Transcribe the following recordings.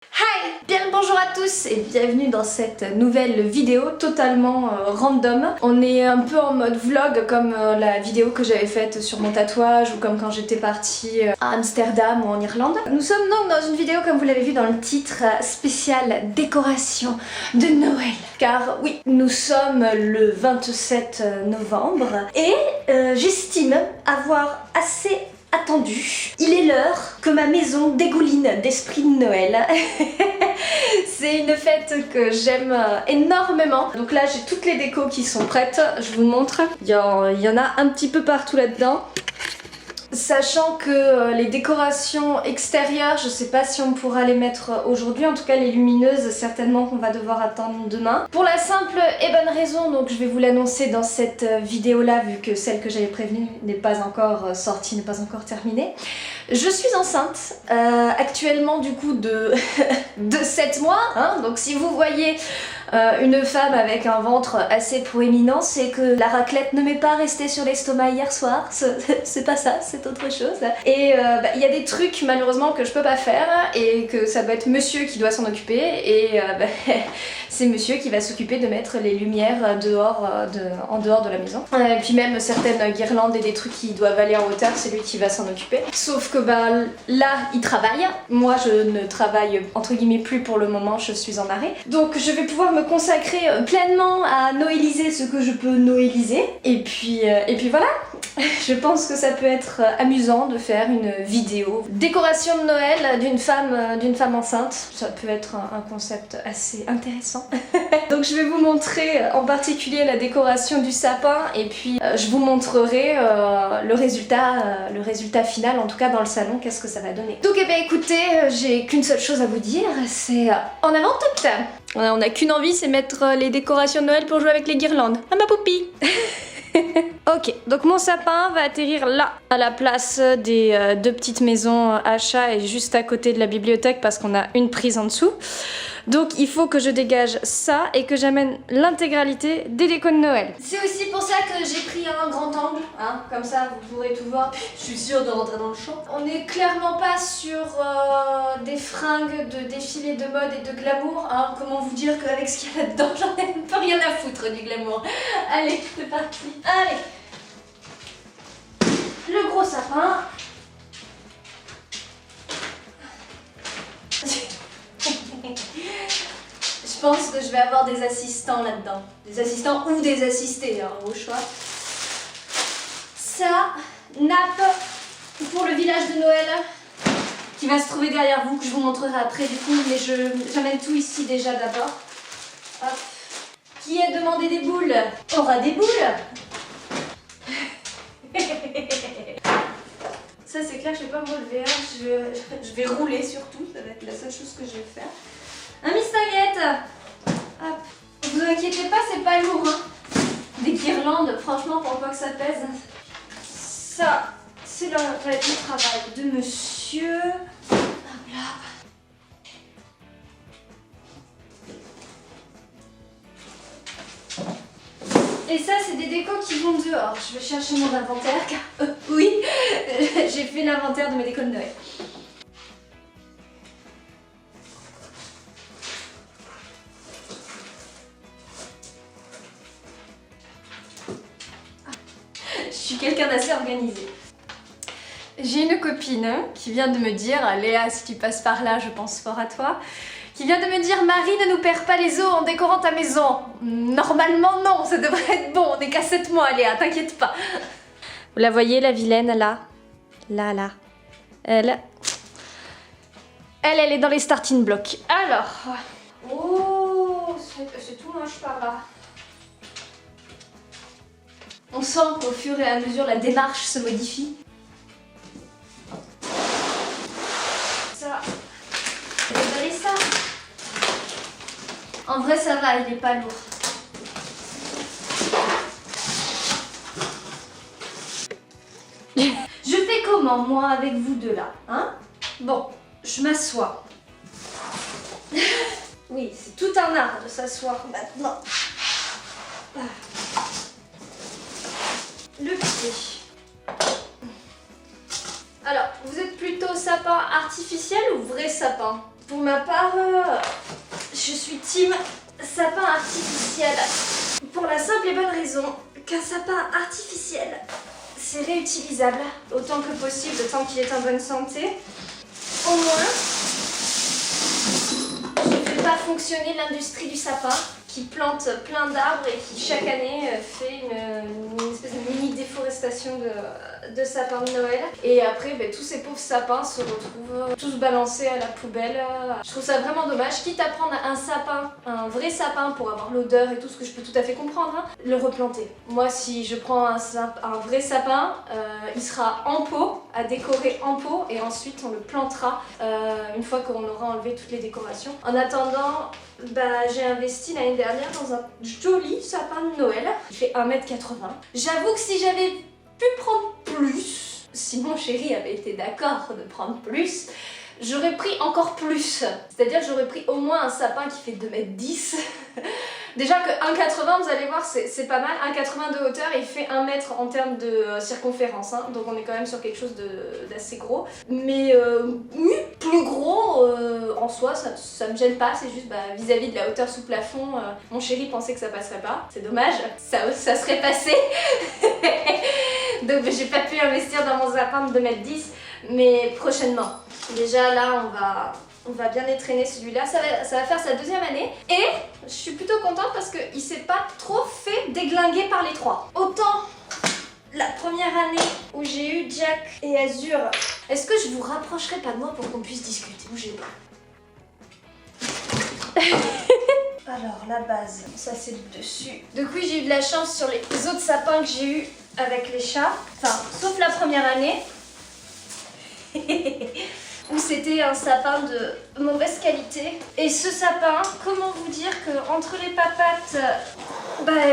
Hi! Bien le bonjour à tous et bienvenue dans cette nouvelle vidéo totalement random. On est un peu en mode vlog comme la vidéo que j'avais faite sur mon tatouage ou comme quand j'étais partie à Amsterdam ou en Irlande. Nous sommes donc dans une vidéo, comme vous l'avez vu dans le titre, spéciale décoration de Noël. Car oui, nous sommes le 27 novembre et j'estime avoir assez attendu. Il est l'heure que ma maison dégouline d'esprit de Noël. C'est une fête que j'aime énormément. Donc là j'ai toutes les décos qui sont prêtes, je vous montre. Il y en a un petit peu partout là-dedans. Sachant que les décorations extérieures, je sais pas si on pourra les mettre aujourd'hui, en tout cas les lumineuses, certainement qu'on va devoir attendre demain. Pour la simple et bonne raison, donc je vais vous l'annoncer dans cette vidéo là, vu que celle que j'avais prévenue n'est pas encore sortie, n'est pas encore terminée. Je suis enceinte, actuellement du coup de 7 mois, hein, donc si vous voyez une femme avec un ventre assez proéminent, c'est que la raclette ne m'est pas restée sur l'estomac hier soir, c'est pas ça, c'est autre chose. Et y a des trucs malheureusement que je peux pas faire et que ça doit être monsieur qui doit s'en occuper et c'est monsieur qui va s'occuper de mettre les lumières dehors, en dehors de la maison. Et puis même certaines guirlandes et des trucs qui doivent aller en hauteur, c'est lui qui va s'en occuper. Sauf que là il travaille, moi je ne travaille entre guillemets plus pour le moment, je suis en arrêt. Donc je vais pouvoir me consacrer pleinement à noëliser ce que je peux noëliser. Et puis voilà. Je pense que ça peut être amusant de faire une vidéo décoration de Noël d'une femme enceinte. Ça peut être un concept assez intéressant. Donc je vais vous montrer en particulier la décoration du sapin et puis je vous montrerai le résultat final, en tout cas dans le salon, qu'est-ce que ça va donner. Donc écoutez, j'ai qu'une seule chose à vous dire, c'est en avant tout. On n'a qu'une envie, c'est mettre les décorations de Noël pour jouer avec les guirlandes. Ah ma poupie. Ok, donc mon sapin va atterrir là, à la place des deux petites maisons achats et juste à côté de la bibliothèque parce qu'on a une prise en dessous. Donc il faut que je dégage ça et que j'amène l'intégralité des décos de Noël. C'est aussi pour ça que j'ai pris un grand angle, hein, comme ça vous pourrez tout voir. Je suis sûre de rentrer dans le champ. On n'est clairement pas sur des fringues de défilé de mode et de glamour, hein. Comment vous dire qu'avec ce qu'il y a là-dedans, j'en ai un peu rien à foutre du glamour. Allez, c'est parti. Allez, le gros sapin. Je pense que je vais avoir des assistants là-dedans. Des assistants ou des assistés, hein, au choix. Ça, nappe pour le village de Noël qui va se trouver derrière vous, que je vous montrerai après du coup, mais j'amène tout ici déjà d'abord. Hop. Qui a demandé des boules aura des boules. Ça c'est clair, je vais pas me relever, hein. Je vais rouler surtout, ça va être la seule chose que je vais faire. Un mistinguette. Hop. Vous inquiétez pas, c'est pas lourd, hein. Des guirlandes, franchement, pour pas que ça pèse. Ça, c'est le travail de monsieur. Hop là. Et ça, c'est des décos qui vont dehors. Je vais chercher mon inventaire, car oui, j'ai fait l'inventaire de mes décos de Noël. Je suis quelqu'un d'assez organisé. J'ai une copine qui vient de me dire, Léa, si tu passes par là, je pense fort à toi, qui vient de me dire, Marie, ne nous perds pas les os en décorant ta maison. Normalement non, ça devrait être bon, on n'est qu'à 7 mois Léa, t'inquiète pas. Vous la voyez la vilaine là? Là. Elle est dans les starting blocks. Alors, oh, c'est tout moche par là. On sent qu'au fur et à mesure la démarche se modifie. Ça, je vais donner ça. En vrai ça va, il est pas lourd. Je fais comment moi avec vous deux là, hein? Bon, je m'assois. Oui, c'est tout un art de s'asseoir maintenant. Le pied. Alors, vous êtes plutôt sapin artificiel ou vrai sapin? Pour ma part, je suis team sapin artificiel. Pour la simple et bonne raison qu'un sapin artificiel, c'est réutilisable autant que possible, tant qu'il est en bonne santé. Au moins, je ne fais pas fonctionner l'industrie du sapin qui plante plein d'arbres et qui chaque année fait une espèce de mini déforestation de sapins de Noël. Et après, tous ces pauvres sapins se retrouvent tous balancés à la poubelle. Je trouve ça vraiment dommage, quitte à prendre un sapin, un vrai sapin pour avoir l'odeur et tout, ce que je peux tout à fait comprendre, hein, le replanter. Moi, si je prends un vrai sapin, il sera en pot, à décorer en pot, et ensuite on le plantera une fois qu'on aura enlevé toutes les décorations. En attendant, j'ai investi l'année dernière dans un joli sapin de Noël. Il fait 1,80 m. J'avoue que si j'avais pu prendre plus, si mon chéri avait été d'accord de prendre plus, j'aurais pris encore plus. C'est-à-dire que j'aurais pris au moins un sapin qui fait 2,10 m. Déjà que 1,80 m, vous allez voir, c'est pas mal. 1,80 m de hauteur et il fait 1 m en termes de circonférence. Hein. Donc on est quand même sur quelque chose d'assez gros. Mais oui, plus gros en soi, ça me gêne pas. C'est juste vis-à-vis de la hauteur sous plafond, mon chéri pensait que ça passerait pas. C'est dommage, ça serait passé. Donc j'ai pas pu investir dans mon sapin de 2,10 m, mais prochainement. Déjà là, on va bien étraîner celui-là. Ça va faire sa 2e année. Et je suis plutôt contente parce qu'il s'est pas trop fait déglinguer par les trois. Autant la première année où j'ai eu Jack et Azur. Est-ce que je vous rapprocherai pas de moi pour qu'on puisse discuter? Bougez pas. Alors la base, ça c'est le dessus. Donc oui, j'ai eu de la chance sur les autres sapins que j'ai eu avec les chats. Enfin, sauf la première année. Où c'était un sapin de mauvaise qualité. Et ce sapin, comment vous dire que entre les papates,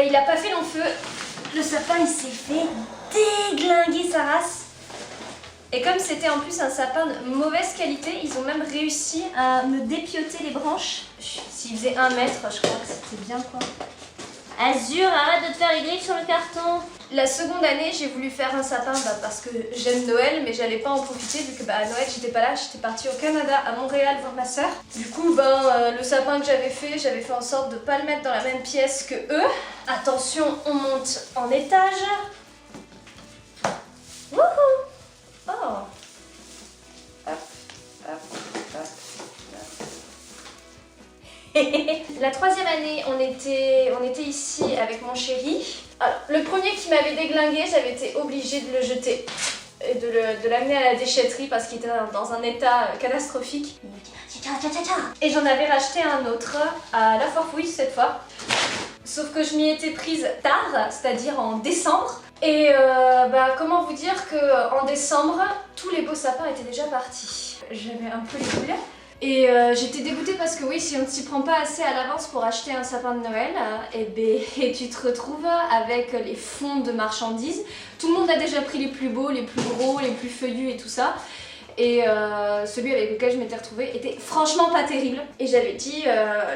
il a pas fait long feu. Le sapin il s'est fait déglinguer sa race. Et comme c'était en plus un sapin de mauvaise qualité, ils ont même réussi à me dépioter les branches. S'il faisait 1 mètre, je crois que c'était bien quoi. Azur, arrête de te faire les griffes sur le carton. La seconde année, j'ai voulu faire un sapin parce que j'aime Noël, mais j'allais pas en profiter vu que à Noël, j'étais pas là, j'étais partie au Canada, à Montréal voir ma soeur. Du coup, le sapin que j'avais fait en sorte de pas le mettre dans la même pièce que eux. Attention, on monte en étage. Wouhou! Oh! Hop, hop, hop. La 3e année, on était ici avec mon chéri. Alors, le premier qui m'avait déglingué, j'avais été obligée de le jeter et de l'amener à la déchetterie parce qu'il était dans un état catastrophique. Et j'en avais racheté un autre à la Forfouille cette fois. Sauf que je m'y étais prise tard, c'est-à-dire en décembre. Et comment vous dire qu'en décembre, tous les beaux sapins étaient déjà partis. J'avais un peu les boules. Et j'étais dégoûtée parce que oui, si on ne s'y prend pas assez à l'avance pour acheter un sapin de Noël, et tu te retrouves avec les fonds de marchandises. Tout le monde a déjà pris les plus beaux, les plus gros, les plus feuillus et tout ça. Et celui avec lequel je m'étais retrouvée était franchement pas terrible. Et j'avais dit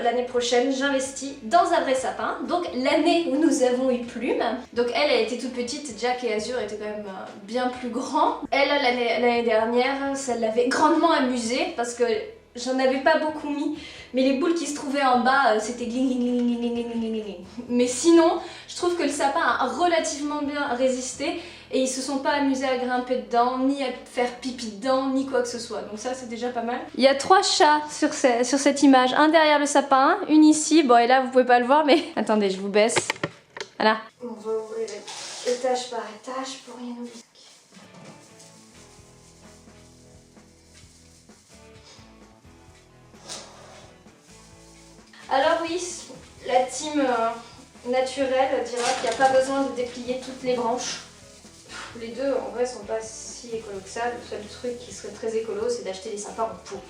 l'année prochaine j'investis dans un vrai sapin. Donc l'année où nous avons eu Plume. Donc elle était toute petite, Jack et Azur étaient quand même bien plus grands. Elle l'année dernière, ça l'avait grandement amusée parce que j'en avais pas beaucoup mis, mais les boules qui se trouvaient en bas, c'était gling gling gling gling gling gling gling. Mais sinon, je trouve que le sapin a relativement bien résisté et ils se sont pas amusés à grimper dedans, ni à faire pipi dedans, ni quoi que ce soit. Donc ça, c'est déjà pas mal. Il y a 3 chats sur cette image. Un derrière le sapin, une ici. Bon, et là, vous pouvez pas le voir, mais attendez, je vous baisse. Voilà. On va ouvrir étage par étage pour rien oublier. Alors oui, la team naturelle dira qu'il n'y a pas besoin de déplier toutes les branches. Les deux en vrai sont pas si écolo que ça. Le seul truc qui serait très écolo, c'est d'acheter des sapins en pot.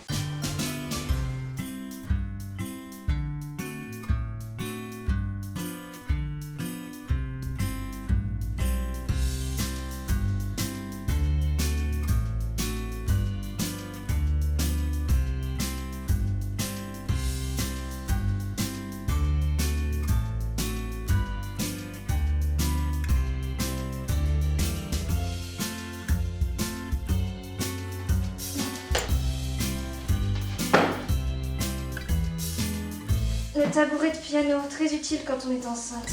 Le tabouret de piano, très utile quand on est enceinte.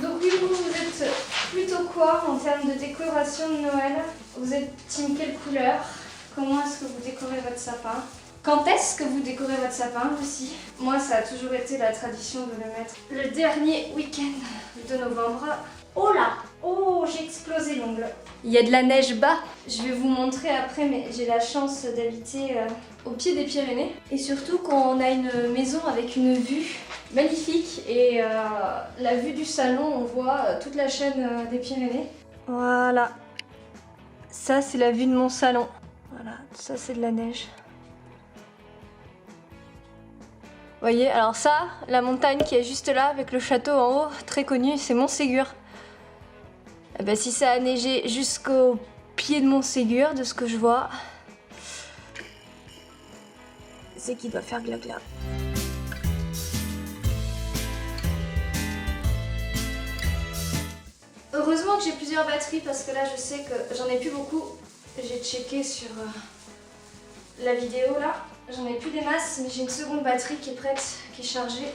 Donc oui, vous êtes plutôt quoi en termes de décoration de Noël? Vous êtes team quelle couleur? Comment est-ce que vous décorez votre sapin? Quand est-ce que vous décorez votre sapin aussi? Moi, ça a toujours été la tradition de le mettre le dernier week-end de novembre. Oh là! Oh, j'ai explosé l'ongle. Il y a de la neige bas. Je vais vous montrer après, mais j'ai la chance d'habiter au pied des Pyrénées. Et surtout quand on a une maison avec une vue magnifique et la vue du salon, on voit toute la chaîne des Pyrénées. Voilà. Ça, c'est la vue de mon salon. Voilà, ça c'est de la neige. Vous voyez, alors ça, la montagne qui est juste là avec le château en haut, très connu, c'est Montségur. Et ben, si ça a neigé jusqu'au pied de Montségur, de ce que je vois, c'est qu'il doit faire gla-gla. Heureusement que j'ai plusieurs batteries parce que là je sais que j'en ai plus beaucoup. J'ai checké sur la vidéo là, j'en ai plus des masses, mais j'ai une seconde batterie qui est prête, qui est chargée.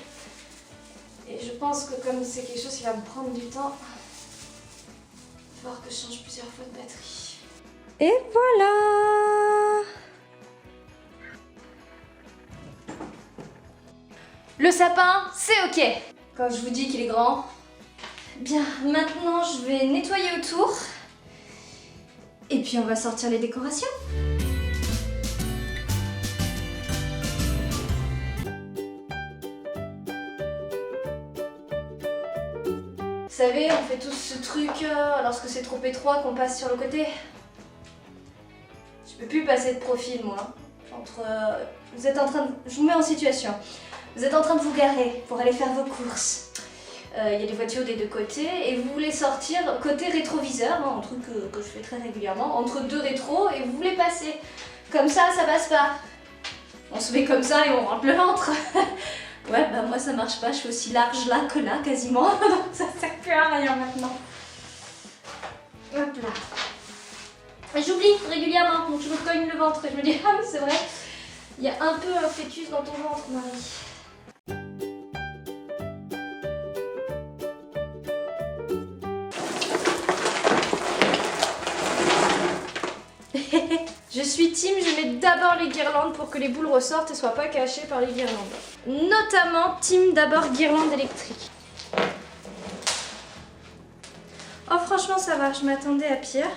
Et je pense que comme c'est quelque chose qui va me prendre du temps, il va falloir que je change plusieurs fois de batterie. Et voilà! Le sapin, c'est ok! Quand je vous dis qu'il est grand. Bien, maintenant je vais nettoyer autour. Et puis on va sortir les décorations. Vous savez, on fait tous ce truc lorsque c'est trop étroit qu'on passe sur le côté. Je peux plus passer de profil moi. Vous êtes en train de... Je vous mets en situation. Vous êtes en train de vous garer pour aller faire vos courses. Il y a des voitures des deux côtés et vous voulez sortir côté rétroviseur, hein, un truc que je fais très régulièrement, entre deux rétros et vous voulez passer. Comme ça passe pas. On se met comme ça et on rentre le ventre. Ouais, bah moi ça marche pas, je suis aussi large là que là quasiment, donc ça sert plus à rien maintenant. Hop là. Et j'oublie régulièrement, donc je me cogne le ventre et je me dis, ah oui c'est vrai, il y a un peu un fœtus dans ton ventre Marie. Je suis team, je mets d'abord les guirlandes pour que les boules ressortent et soient pas cachées par les guirlandes. Notamment team d'abord guirlande électrique. Oh franchement ça va, je m'attendais à pire.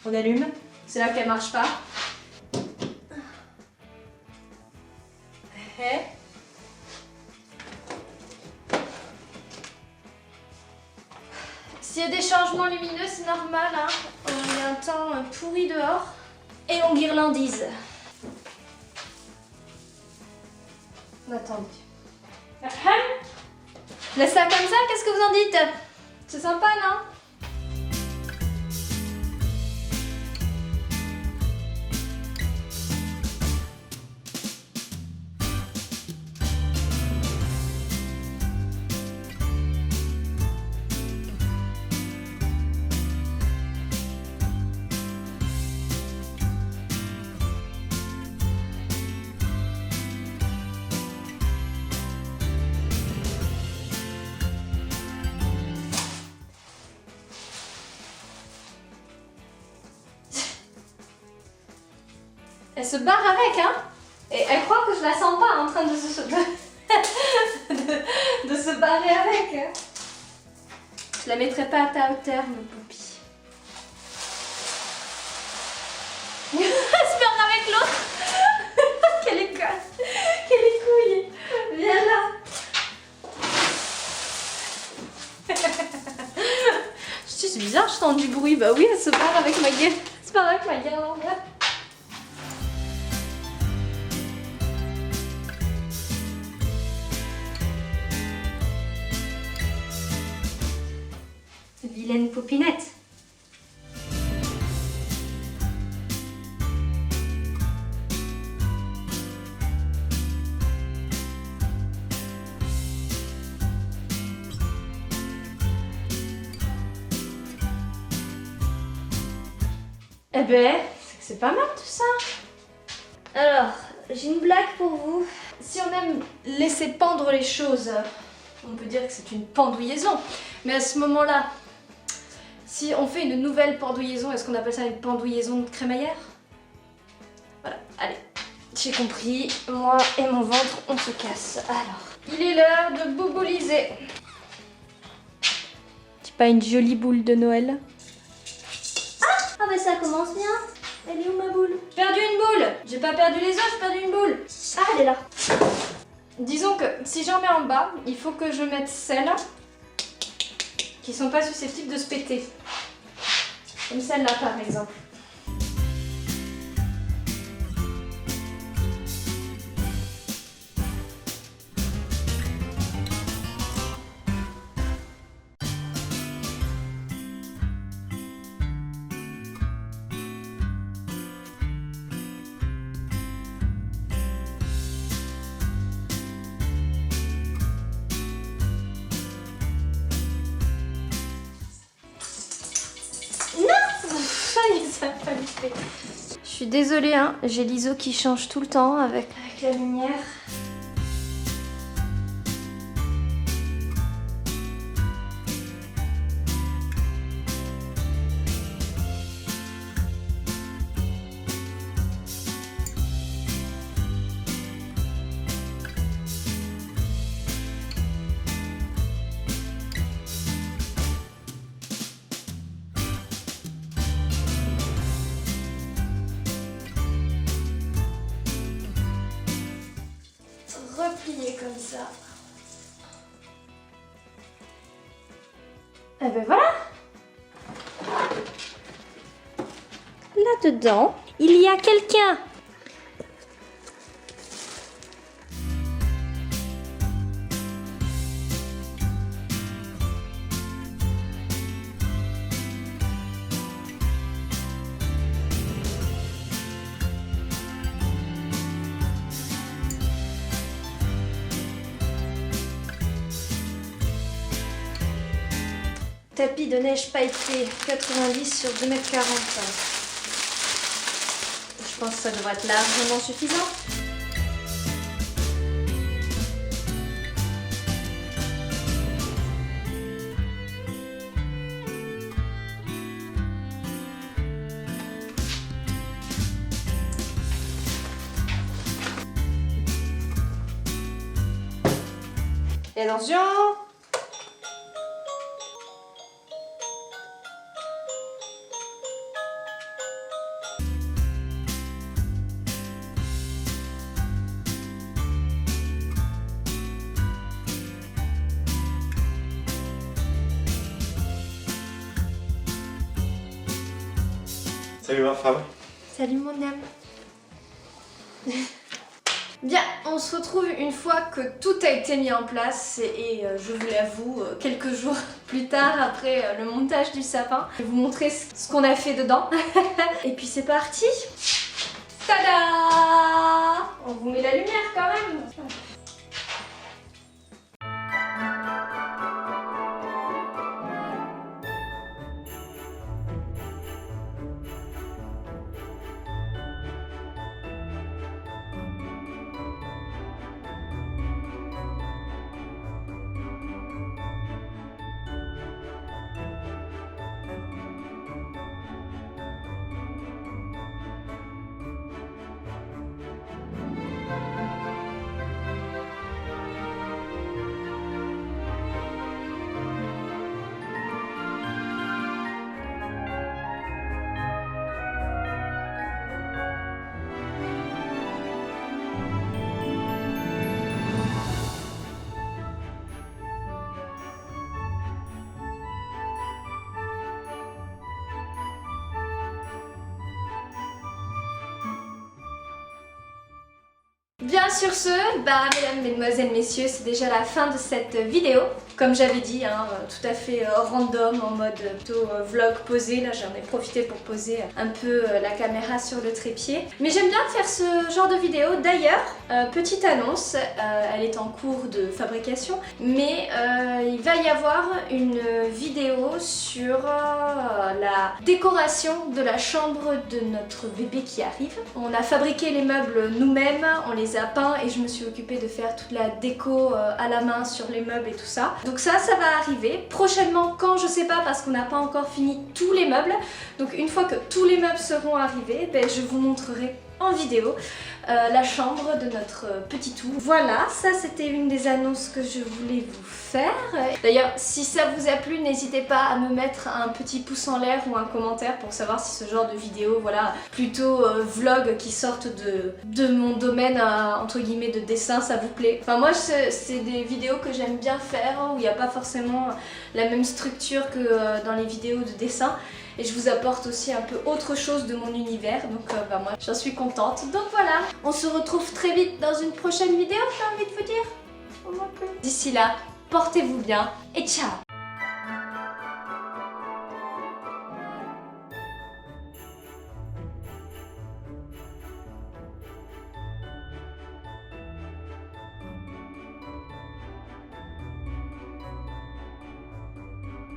On allume, c'est là qu'elle marche pas. S'il y a des changements lumineux, c'est normal, hein. Il y a un temps pourri dehors. Et on guirlandise. Attendez. Laisse ça comme ça, qu'est-ce que vous en dites? C'est sympa, non? Elle se barre avec, hein. Et elle croit que je la sens pas en train de se barrer avec. Hein. Je la mettrai pas à ta hauteur, mon poupi. Elle se perd avec l'autre. Quelle école. Quelle couille. Viens là. C'est bizarre, je sens du bruit. Bah oui, elle se barre avec ma gueule. Elle se barre avec ma guirlande. Vilaine poupinette. Eh ben, c'est pas mal tout ça. Alors, j'ai une blague pour vous. Si on aime laisser pendre les choses, on peut dire que c'est une pendouillaison. Mais à ce moment-là, si on fait une nouvelle pendouillaison, est-ce qu'on appelle ça une pendouillaison de crémaillère? Voilà, allez. J'ai compris, moi et mon ventre, on se casse. Alors, il est l'heure de boubouliser. C'est pas une jolie boule de Noël? Ah bah ça commence bien. Elle est où ma boule? J'ai perdu une boule. J'ai pas perdu les os, j'ai perdu une boule. Ah, elle est là. Disons que si j'en mets en bas, il faut que je mette celles qui sont pas susceptibles de se péter. Comme celle-là par exemple. Ça a pas fait. Je suis désolée, hein, j'ai l'ISO qui change tout le temps avec la lumière. Replier comme ça. Et ben voilà. Là-dedans, il y a quelqu'un. Tapis de neige pailleté, 90 sur 2,40 m. Je pense que ça devrait être largement suffisant. Et attention! Salut ma femme. Salut mon âme. Bien, on se retrouve une fois que tout a été mis en place et je vous l'avoue, quelques jours plus tard après le montage du sapin, je vais vous montrer ce qu'on a fait dedans. Et puis c'est parti. Tada! On vous met la lumière quand même. Bien sur ce, mesdames, mesdemoiselles, messieurs, c'est déjà la fin de cette vidéo. Comme j'avais dit, tout à fait random, en mode plutôt vlog posé. Là j'en ai profité pour poser un peu la caméra sur le trépied. Mais j'aime bien faire ce genre de vidéo. D'ailleurs, petite annonce, elle est en cours de fabrication, mais il va y avoir une vidéo sur la décoration de la chambre de notre bébé qui arrive. On a fabriqué les meubles nous-mêmes, on les a peints et je me suis occupée de faire toute la déco à la main sur les meubles et tout ça. Donc ça va arriver prochainement, quand je sais pas, parce qu'on n'a pas encore fini tous les meubles. Donc une fois que tous les meubles seront arrivés, je vous montrerai en vidéo la chambre de notre petit tout. Voilà, ça c'était une des annonces que je voulais vous faire. D'ailleurs, si ça vous a plu, n'hésitez pas à me mettre un petit pouce en l'air ou un commentaire pour savoir si ce genre de vidéo, voilà, plutôt vlog qui sortent de mon domaine entre guillemets de dessin, ça vous plaît. Enfin moi c'est des vidéos que j'aime bien faire, où il n'y a pas forcément la même structure que dans les vidéos de dessin. Et je vous apporte aussi un peu autre chose de mon univers, donc moi j'en suis contente. Donc voilà, on se retrouve très vite dans une prochaine vidéo, j'ai envie de vous dire. D'ici là, portez-vous bien et ciao!